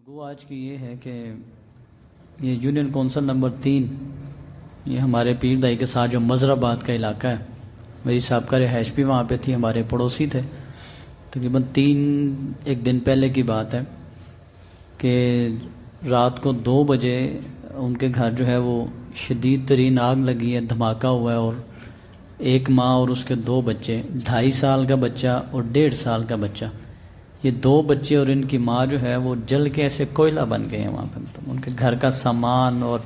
گفتگو آج کی یہ ہے کہ یہ یونین کونسل نمبر 3 یہ ہمارے پیر دائی کے ساتھ جو مظہر آباد کا علاقہ ہے، میری سابقہ رہائش بھی وہاں پہ تھی، ہمارے پڑوسی تھے۔ تقریباً ایک دن پہلے کی بات ہے کہ رات کو 2 بجے ان کے گھر جو ہے وہ شدید ترین آگ لگی ہے، دھماکہ ہوا ہے، اور ایک ماں اور اس کے 2 بچے، 2.5 سال کا بچہ اور 1.5 سال کا بچہ، یہ 2 بچے اور ان کی ماں جو ہے وہ جل کے ایسے کوئلہ بن گئے ہیں وہاں پہ۔ مطلب ان کے گھر کا سامان اور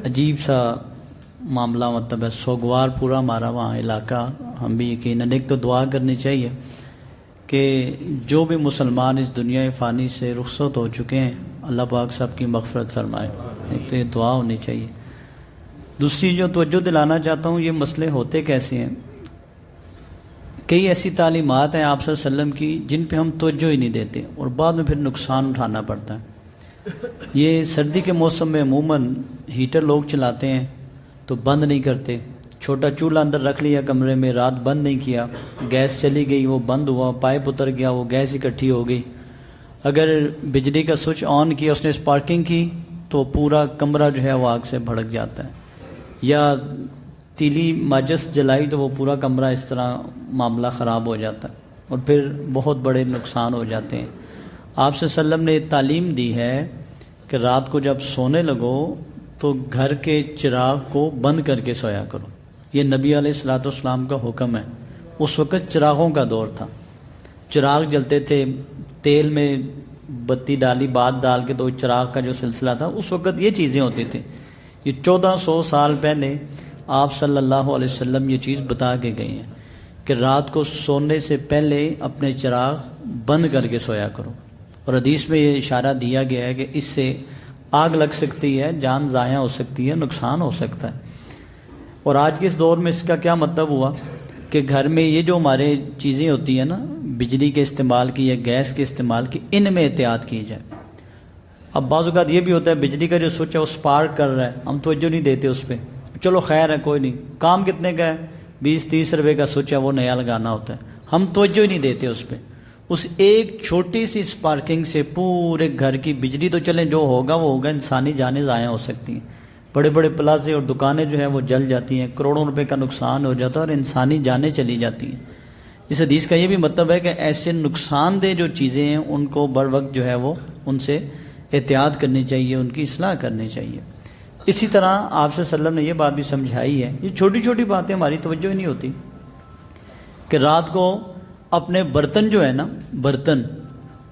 عجیب سا معاملہ، مطلب ہے سوگوار پورا ہمارا وہاں علاقہ۔ ہم بھی یقیناً ایک تو دعا کرنی چاہیے کہ جو بھی مسلمان اس دنیا فانی سے رخصت ہو چکے ہیں، اللہ پاک سب کی مغفرت فرمائے، ایک تو یہ دعا ہونی چاہیے۔ دوسری جو توجہ دلانا چاہتا ہوں، یہ مسئلے ہوتے کیسے ہیں؟ کئی ایسی تعلیمات ہیں آپ صلی اللہ علیہ وسلم کی جن پہ ہم توجہ ہی نہیں دیتے اور بعد میں پھر نقصان اٹھانا پڑتا ہے۔ یہ سردی کے موسم میں عموماً ہیٹر لوگ چلاتے ہیں تو بند نہیں کرتے، چھوٹا چولہا اندر رکھ لیا کمرے میں، رات بند نہیں کیا، گیس چلی گئی، وہ بند ہوا، پائپ اتر گیا، وہ گیس اکٹھی ہو گئی۔ اگر بجلی کا سوئچ آن کیا، اس نے اسپارکنگ کی تو پورا کمرہ جو ہے وہ آگ سے بھڑک جاتا ہے، یا تیلی ماچس جلائی تو وہ پورا کمرہ اس طرح معاملہ خراب ہو جاتا ہے اور پھر بہت بڑے نقصان ہو جاتے ہیں۔ آپ صلی اللہ علیہ وسلم نے تعلیم دی ہے کہ رات کو جب سونے لگو تو گھر کے چراغ کو بند کر کے سویا کرو، یہ نبی علیہ الصلوۃ والسلام کا حکم ہے۔ اس وقت چراغوں کا دور تھا، چراغ جلتے تھے، تیل میں بتی ڈالی، بعد ڈال کے تو چراغ کا جو سلسلہ تھا، اس وقت یہ چیزیں ہوتی تھیں۔ یہ 1400 سال پہلے آپ صلی اللہ علیہ وسلم یہ چیز بتا کے گئے ہیں کہ رات کو سونے سے پہلے اپنے چراغ بند کر کے سویا کرو، اور حدیث میں یہ اشارہ دیا گیا ہے کہ اس سے آگ لگ سکتی ہے، جان ضائع ہو سکتی ہے، نقصان ہو سکتا ہے۔ اور آج کے اس دور میں اس کا کیا مطلب ہوا کہ گھر میں یہ جو ہمارے چیزیں ہوتی ہیں نا، بجلی کے استعمال کی یا گیس کے استعمال کی، ان میں احتیاط کی جائے۔ اب بعض اوقات یہ بھی ہوتا ہے بجلی کا جو سوئچ ہے وہ سپارک کر رہا ہے، ہم توجہ نہیں دیتے اس پہ، چلو خیر ہے کوئی نہیں، کام کتنے کا ہے، 20-30 روپے کا سوئچ ہے، وہ نیا لگانا ہوتا ہے، ہم توجہ ہی نہیں دیتے اس پہ۔ اس ایک چھوٹی سی سپارکنگ سے پورے گھر کی بجلی تو چلیں، جو ہوگا وہ ہوگا، انسانی جانیں ضائع ہو سکتی ہیں، بڑے بڑے پلازے اور دکانیں جو ہیں وہ جل جاتی ہیں، کروڑوں روپے کا نقصان ہو جاتا ہے اور انسانی جانیں چلی جاتی ہیں۔ اس حدیث کا یہ بھی مطلب ہے کہ ایسے نقصان دہ جو چیزیں ہیں ان کو بر وقت جو ہے وہ ان سے احتیاط کرنی چاہیے، ان کی اصلاح کرنی چاہیے۔ اسی طرح آپ صلی اللہ علیہ وسلم نے یہ بات بھی سمجھائی ہے، یہ چھوٹی چھوٹی باتیں ہماری توجہ ہی نہیں ہوتی، کہ رات کو اپنے برتن جو ہے نا، برتن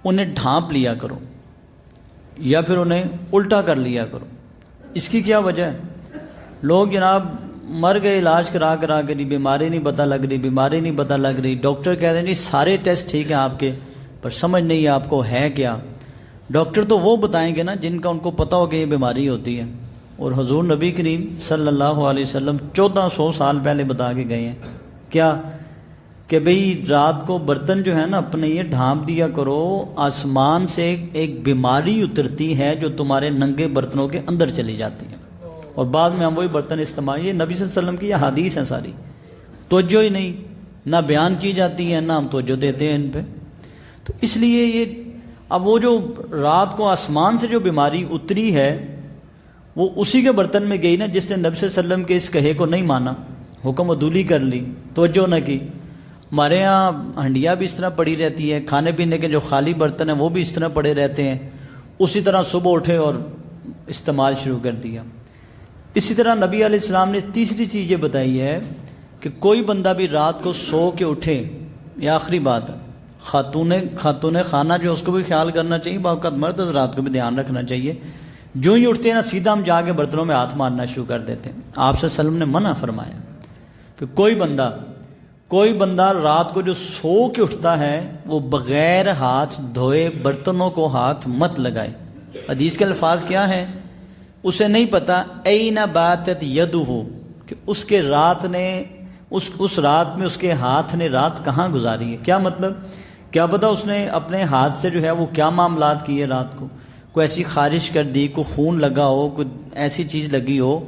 انہیں ڈھانپ لیا کرو یا پھر انہیں الٹا کر لیا کرو۔ اس کی کیا وجہ ہے؟ لوگ جناب مر گئے علاج کرا کے، نہیں بیماری نہیں پتہ لگ رہی، بیماری نہیں پتہ لگ رہی، ڈاکٹر کہتے ہیں جی سارے ٹیسٹ ٹھیک ہیں آپ کے، پر سمجھ نہیں ہے آپ کو ہے کیا۔ ڈاکٹر تو وہ بتائیں گے نا جن کا ان کو پتہ ہو کہ یہ بیماری ہوتی ہے، اور حضور نبی کریم صلی اللہ علیہ وسلم 1400 سال پہلے بتا کے گئے ہیں کیا، کہ بھئی رات کو برتن جو ہے نا اپنے یہ ڈھانپ دیا کرو، آسمان سے ایک بیماری اترتی ہے جو تمہارے ننگے برتنوں کے اندر چلی جاتی ہے، اور بعد میں ہم وہی برتن استعمال، یہ نبی صلی اللہ علیہ وسلم کی یہ حدیث ہیں ساری، توجہ ہی نہیں، نہ بیان کی جاتی ہے نہ ہم توجہ دیتے ہیں ان پہ۔ تو اس لیے یہ اب وہ جو رات کو آسمان سے جو بیماری اتری ہے وہ اسی کے برتن میں گئی نا جس نے نبی صلی اللہ علیہ وسلم کے اس کہے کو نہیں مانا، حکم عدولی کر لی، توجہ نہ کی۔ ہمارے یہاں ہنڈیاں بھی اس طرح پڑی رہتی ہے، کھانے پینے کے جو خالی برتن ہیں وہ بھی اس طرح پڑے رہتے ہیں، اسی طرح صبح اٹھے اور استعمال شروع کر دیا۔ اسی طرح نبی علیہ السلام نے تیسری چیز یہ بتائی ہے کہ کوئی بندہ بھی رات کو سو کے اٹھے، یہ آخری بات ہے، خاتون خانہ جو اس کو بھی خیال کرنا چاہیے، باوقات مرد حضرات کو بھی دھیان رکھنا چاہیے، جو ہی اٹھتے ہیں نا سیدھا ہم جا کے برتنوں میں ہاتھ مارنا شروع کر دیتے ہیں۔ آپ صلی اللہ علیہ وسلم نے منع فرمایا کہ کوئی بندہ رات کو جو سو کے اٹھتا ہے وہ بغیر ہاتھ دھوئے برتنوں کو ہاتھ مت لگائے۔ حدیث کے الفاظ کیا ہیں؟ اسے نہیں پتا این باتت یدہ، کہ اس کے رات نے اس رات میں اس کے ہاتھ نے رات کہاں گزاری ہے۔ کیا مطلب؟ کیا پتا اس نے اپنے ہاتھ سے جو ہے وہ کیا معاملات کیے رات کو، کوئی ایسی خارش کر دی، کوئی خون لگا ہو، کوئی ایسی چیز لگی ہو،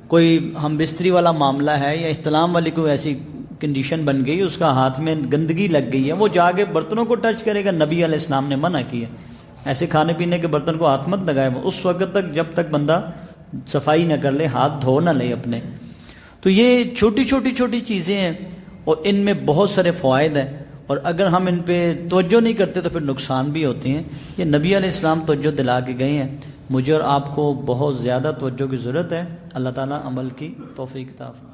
کوئی ہم بستری والا معاملہ ہے، یا احتلام والی کوئی ایسی کنڈیشن بن گئی، اس کا ہاتھ میں گندگی لگ گئی ہے، وہ جا کے برتنوں کو ٹچ کرے گا۔ نبی علیہ السلام نے منع کیا، ایسے کھانے پینے کے برتن کو ہاتھ مت لگائے اس وقت تک جب تک بندہ صفائی نہ کر لے، ہاتھ دھو نہ لے اپنے. تو یہ چھوٹی چھوٹی چھوٹی چیزیں ہیں اور ان میں بہت سارے فوائد ہیں، اور اگر ہم ان پہ توجہ نہیں کرتے تو پھر نقصان بھی ہوتے ہیں. یہ نبی علیہ السلام توجہ دلا کے گئے ہیں. مجھے اور آپ کو بہت زیادہ توجہ کی ضرورت ہے. اللہ تعالیٰ عمل کی توفیق عطا فرمائے.